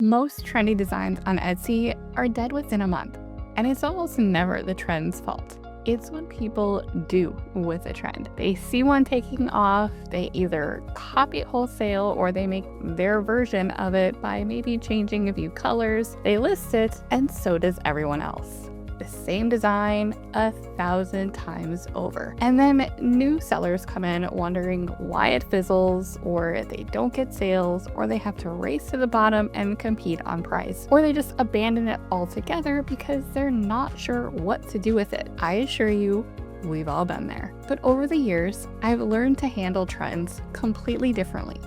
Most trendy designs on Etsy are dead within a month, and it's almost never the trend's fault. It's what people do with a trend. They see one taking off, they either copy it wholesale or they make their version of it by maybe changing a few colors. They list it, and so does everyone else. The same design 1,000 times over. And then new sellers come in wondering why it fizzles, or they don't get sales, or they have to race to the bottom and compete on price, or they just abandon it altogether because they're not sure what to do with it. I assure you, we've all been there. But over the years, I've learned to handle trends completely differently.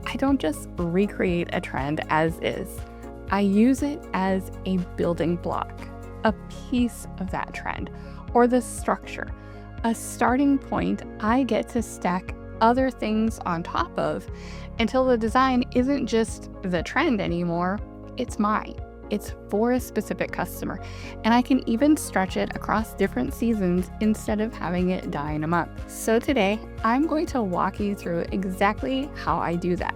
I don't just recreate a trend as is. I use it as a building block, a piece of that trend, or the structure, a starting point I get to stack other things on top of until the design isn't just the trend anymore, it's mine. It's for a specific customer, and I can even stretch it across different seasons instead of having it die in a month. So today, I'm going to walk you through exactly how I do that.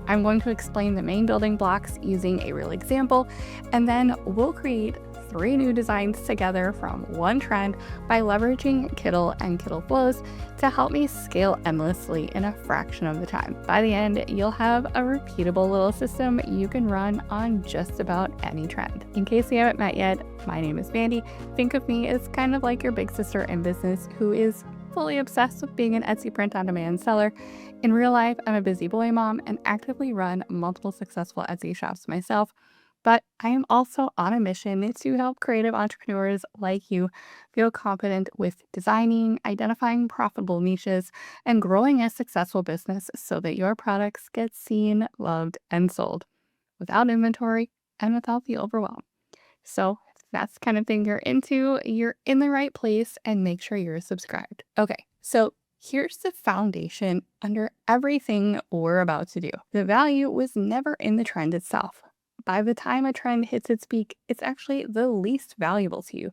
I'm going to explain the main building blocks using a real example, and then we'll create 3 new designs together from one trend by leveraging Kittle and Kittle Flows to help me scale endlessly in a fraction of the time. By the end, you'll have a repeatable little system you can run on just about any trend. In case we haven't met yet, my name is Mandy. Think of me as kind of like your big sister in business who is fully obsessed with being an Etsy print-on-demand seller. In real life, I'm a busy boy mom and actively run multiple successful Etsy shops myself. But I am also on a mission to help creative entrepreneurs like you feel confident with designing, identifying profitable niches, and growing a successful business so that your products get seen, loved, and sold without inventory and without the overwhelm. So if that's the kind of thing you're into, you're in the right place, and make sure you're subscribed. Okay, so here's the foundation under everything we're about to do. The value was never in the trend itself. By the time a trend hits its peak, it's actually the least valuable to you.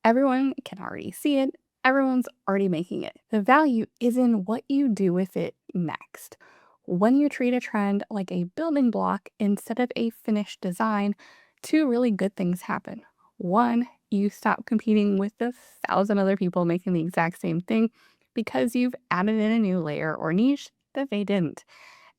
Everyone can already see it. Everyone's already making it. The value is in what you do with it next. When you treat a trend like a building block instead of a finished design, 2 really good things happen. 1, you stop competing with the 1,000 other people making the exact same thing because you've added in a new layer or niche that they didn't.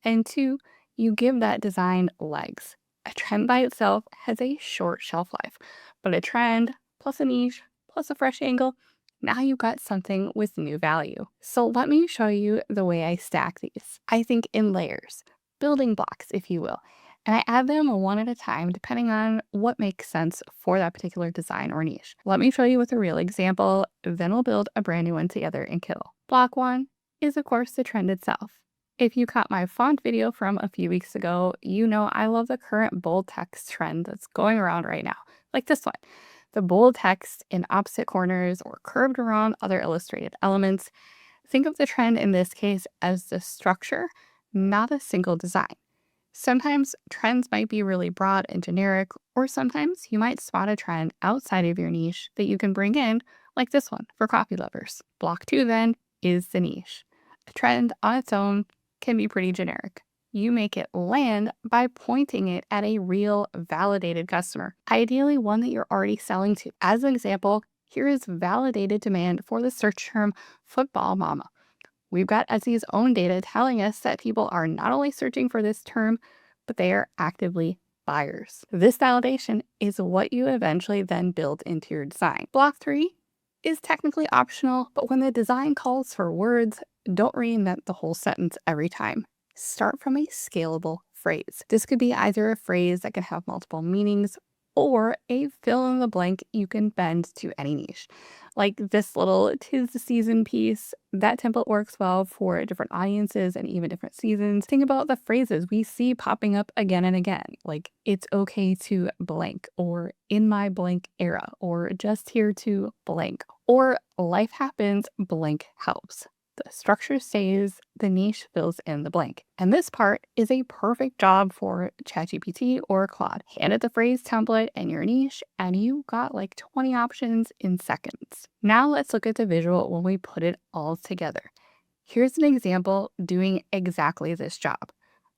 And 2, you give that design legs. A trend by itself has a short shelf life, but a trend plus a niche plus a fresh angle, now you've got something with new value. So let me show you the way I stack these. I think in layers, building blocks, if you will, and I add them one at a time depending on what makes sense for that particular design or niche. Let me show you with a real example, then we'll build a brand new one together in Kittle. Block 1 is, of course, the trend itself. If you caught my font video from a few weeks ago, you know I love the current bold text trend that's going around right now, like this one. The bold text in opposite corners or curved around other illustrated elements. Think of the trend in this case as the structure, not a single design. Sometimes trends might be really broad and generic, or sometimes you might spot a trend outside of your niche that you can bring in, like this one for coffee lovers. Block 2 then is the niche. A trend on its own can be pretty generic. You make it land by pointing it at a real validated customer, ideally one that you're already selling to. As an example, here is validated demand for the search term football mama. We've got Etsy's own data telling us that people are not only searching for this term, but they are actively buyers. This validation is what you eventually then build into your design. Block 3 is technically optional, but when the design calls for words, don't reinvent the whole sentence every time. Start from a scalable phrase. This could be either a phrase that can have multiple meanings or a fill in the blank you can bend to any niche. Like this little "'tis the season" piece, that template works well for different audiences and even different seasons. Think about the phrases we see popping up again and again, like "it's okay to blank," or "in my blank era," or "just here to blank," or "life happens, blank helps." The structure stays, the niche fills in the blank. And this part is a perfect job for ChatGPT or Claude. Hand it the phrase template and your niche, and you got like 20 options in seconds. Now let's look at the visual when we put it all together. Here's an example doing exactly this job.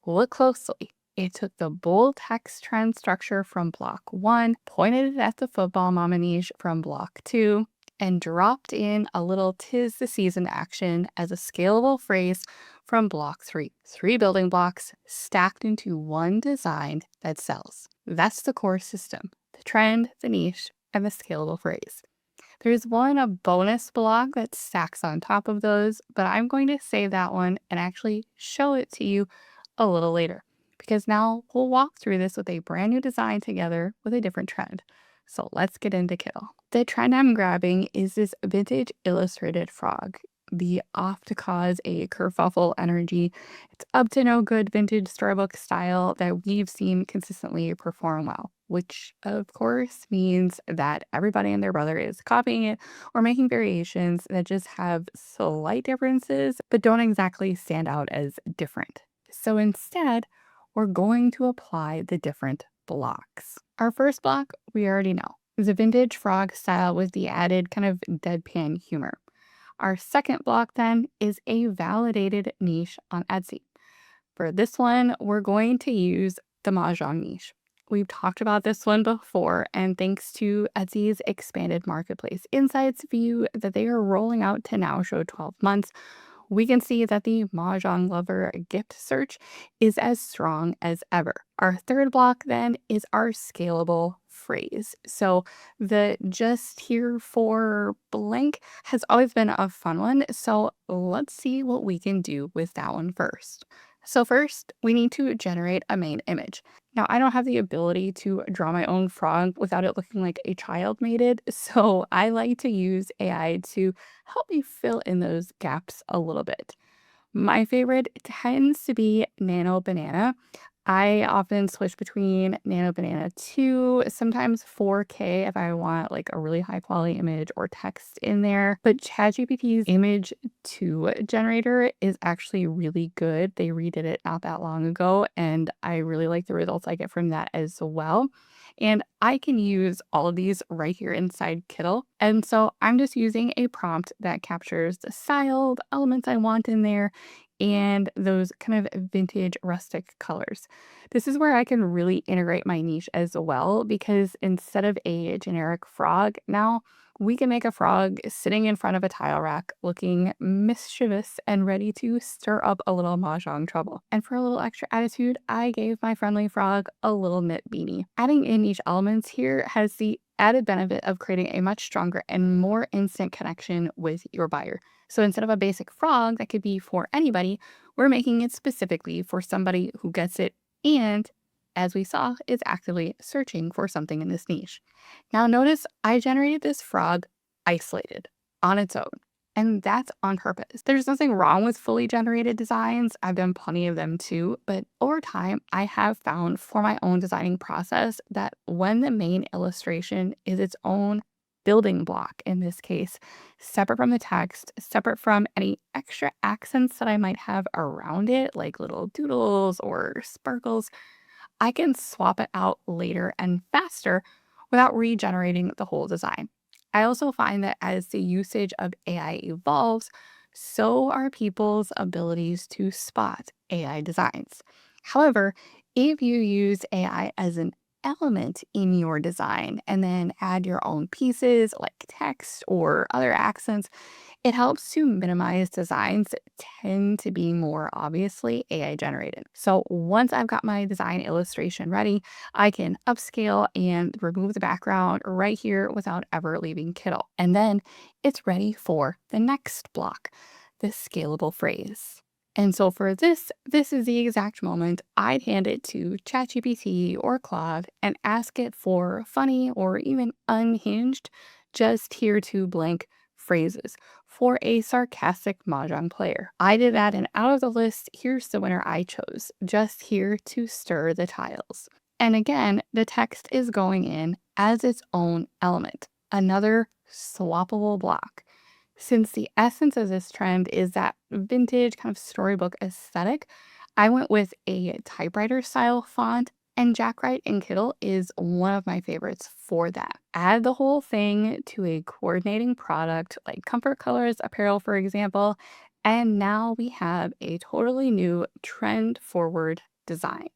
Look closely. It took the bold text trend structure from block 1, pointed it at the football mama niche from block 2, and dropped in a little "'tis the season" action as a scalable phrase from block 3. 3 building blocks stacked into one design that sells. That's the core system: the trend, the niche, and the scalable phrase. There's a bonus block that stacks on top of those, but I'm going to save that one and actually show it to you a little later, because now we'll walk through this with a brand new design together with a different trend. So let's get into Kittle. The trend I'm grabbing is this vintage illustrated frog. The off to cause a kerfuffle energy. It's up to no good vintage storybook style that we've seen consistently perform well, which of course means that everybody and their brother is copying it or making variations that just have slight differences but don't exactly stand out as different. So instead, we're going to apply the different blocks. Our first block, we already know, is a vintage frog style with the added kind of deadpan humor. Our second block then is a validated niche on Etsy. For this one, we're going to use the Mahjong niche. We've talked about this one before, and thanks to Etsy's expanded marketplace insights view that they are rolling out to now show 12 months, we can see that the Mahjong lover gift search is as strong as ever. Our third block then is our scalable phrase. So the "just here for blank" has always been a fun one. So let's see what we can do with that one first. So first, we need to generate a main image. Now, I don't have the ability to draw my own frog without it looking like a child made it, so I like to use AI to help me fill in those gaps a little bit. My favorite tends to be Nano Banana. I often switch between Nano Banana 2, sometimes 4K if I want like a really high quality image or text in there. But ChatGPT's image 2 generator is actually really good. They redid it not that long ago, and I really like the results I get from that as well. And I can use all of these right here inside Kittle. And so I'm just using a prompt that captures the style, the elements I want in there, and those kind of vintage rustic colors. This is where I can really integrate my niche as well, because instead of a generic frog, now we can make a frog sitting in front of a tile rack looking mischievous and ready to stir up a little mahjong trouble. And for a little extra attitude, I gave my friendly frog a little knit beanie. Adding in each elements here has the added benefit of creating a much stronger and more instant connection with your buyer. So instead of a basic frog that could be for anybody, we're making it specifically for somebody who gets it and, as we saw, is actively searching for something in this niche. Now notice I generated this frog isolated on its own. And that's on purpose. There's nothing wrong with fully generated designs. I've done plenty of them too. But over time, I have found for my own designing process that when the main illustration is its own building block, in this case, separate from the text, separate from any extra accents that I might have around it, like little doodles or sparkles, I can swap it out later and faster without regenerating the whole design. I also find that as the usage of AI evolves, so are people's abilities to spot AI designs. However, if you use AI as an element in your design and then add your own pieces like text or other accents, it helps to minimize designs that tend to be more obviously AI generated. So once I've got my design illustration ready, I can upscale and remove the background right here without ever leaving Kittle. And then it's ready for the next block, the scalable phrase. And so for this is the exact moment I'd hand it to ChatGPT or Claude and ask it for funny or even unhinged, just here to blank phrases for a sarcastic mahjong player. I did that, and out of the list, here's the winner I chose, just here to stir the tiles. And again, the text is going in as its own element, another swappable block. Since the essence of this trend is that vintage kind of storybook aesthetic, I went with a typewriter style font, and Jackwrite in Kittle is one of my favorites for that. Add the whole thing to a coordinating product like Comfort Colors apparel, for example, and now we have a totally new trend forward design.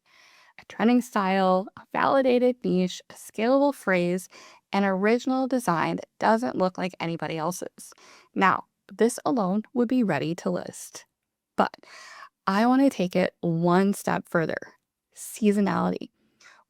a trending style, a validated niche, a scalable phrase, an original design that doesn't look like anybody else's. Now, this alone would be ready to list. But I want to take it one step further. Seasonality.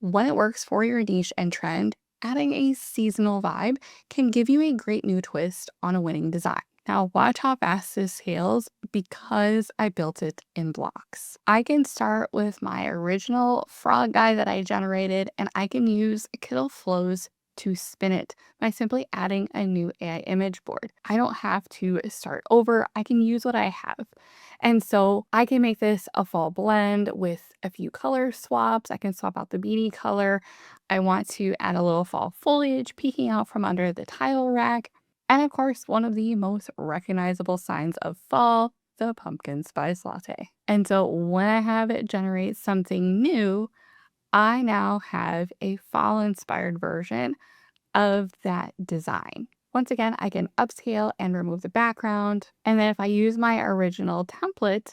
When it works for your niche and trend, adding a seasonal vibe can give you a great new twist on a winning design. Now, watch how fast this scales because I built it in blocks. I can start with my original frog guy that I generated, and I can use Kittle Flows to spin it by simply adding a new AI image board. I don't have to start over. I can use what I have. And so I can make this a fall blend with a few color swaps. I can swap out the beanie color. I want to add a little fall foliage peeking out from under the tile rack. And of course, one of the most recognizable signs of fall, the pumpkin spice latte. And so when I have it generate something new, I now have a fall inspired version of that design. Once again, I can upscale and remove the background. And then if I use my original template,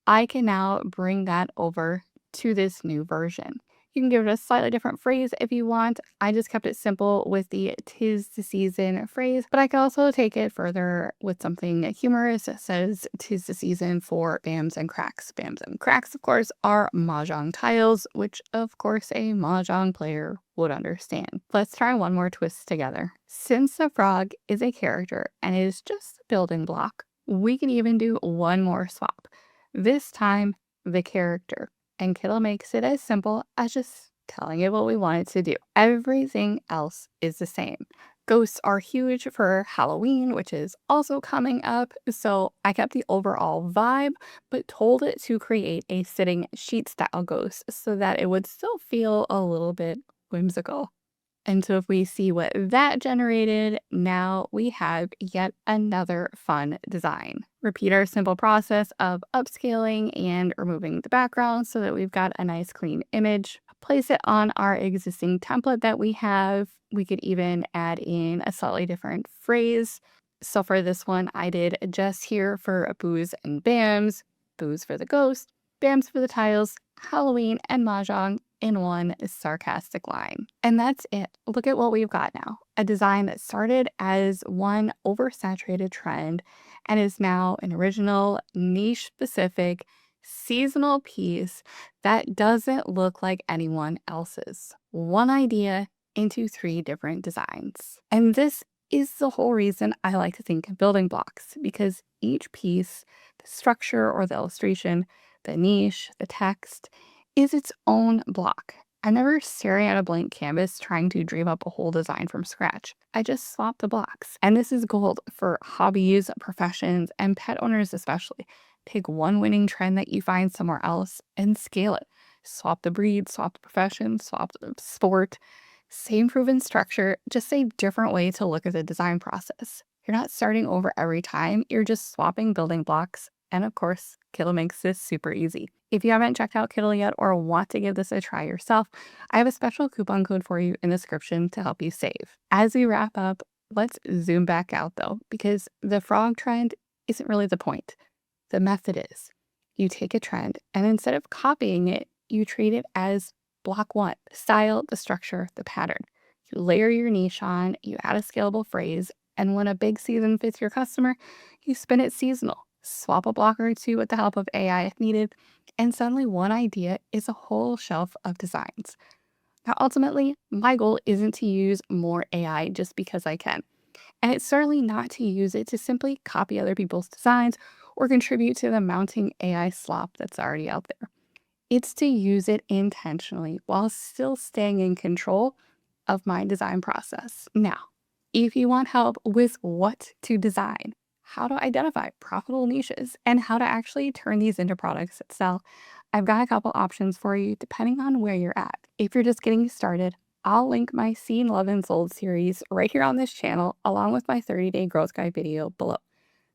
I can now bring that over to this new version. You can give it a slightly different phrase if you want. I just kept it simple with the "'tis the season" phrase, but I can also take it further with something humorous that says "'tis the season for bams and cracks." Bams and cracks, of course, are mahjong tiles, which of course a mahjong player would understand. Let's try one more twist together. Since the frog is a character and is just a building block, we can even do one more swap. This time, the character. And Kittle makes it as simple as just telling it what we want it to do. Everything else is the same. Ghosts are huge for Halloween, which is also coming up. So I kept the overall vibe, but told it to create a sitting sheet style ghost so that it would still feel a little bit whimsical. And so if we see what that generated, now we have yet another fun design. Repeat our simple process of upscaling and removing the background so that we've got a nice clean image. Place it on our existing template that we have. We could even add in a slightly different phrase. So for this one, I did just here for booze and bams, booze for the ghost, bams for the tiles, Halloween, and mahjong in one sarcastic line. And that's it. Look at what we've got now. A design that started as one oversaturated trend and is now an original, niche-specific, seasonal piece that doesn't look like anyone else's. One idea into 3 different designs. And this is the whole reason I like to think of building blocks, because each piece, the structure or the illustration, the niche, the text, is its own block. I'm never staring at a blank canvas trying to dream up a whole design from scratch. I just swap the blocks. And this is gold for hobbies, professions, and pet owners especially. Pick one winning trend that you find somewhere else and scale it. Swap the breed, swap the profession, swap the sport. Same proven structure, just a different way to look at the design process. You're not starting over every time, you're just swapping building blocks. And of course, Kittle makes this super easy. If you haven't checked out Kittle yet or want to give this a try yourself, I have a special coupon code for you in the description to help you save. As we wrap up, let's zoom back out though, because the frog trend isn't really the point. The method is. You take a trend and instead of copying it, you treat it as block 1, the style, the structure, the pattern. You layer your niche on, you add a scalable phrase, and when a big season fits your customer, you spin it seasonal. Swap a block or 2 with the help of AI if needed, and suddenly one idea is a whole shelf of designs. Now, ultimately, my goal isn't to use more AI just because I can. And it's certainly not to use it to simply copy other people's designs or contribute to the mounting AI slop that's already out there. It's to use it intentionally while still staying in control of my design process. Now, if you want help with what to design, how to identify profitable niches, and how to actually turn these into products that sell, I've got a couple options for you depending on where you're at. If you're just getting started, I'll link my Seen, Love, and Sold series right here on this channel, along with my 30-day growth guide video below.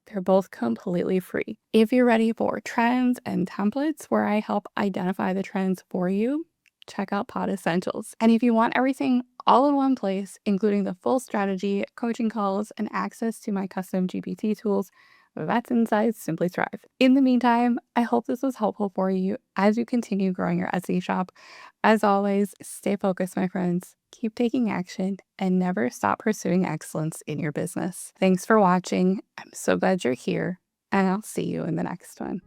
They're both completely free. If you're ready for trends and templates where I help identify the trends for you, check out Pod Essentials. And if you want everything all in one place, including the full strategy, coaching calls, and access to my custom GPT tools, That's inside Simply Thrive. In the meantime, I hope this was helpful for you as you continue growing your Etsy shop. As always, stay focused, my friends. Keep taking action and never stop pursuing excellence in your business. Thanks for watching. I'm so glad you're here, and I'll see you in the next one.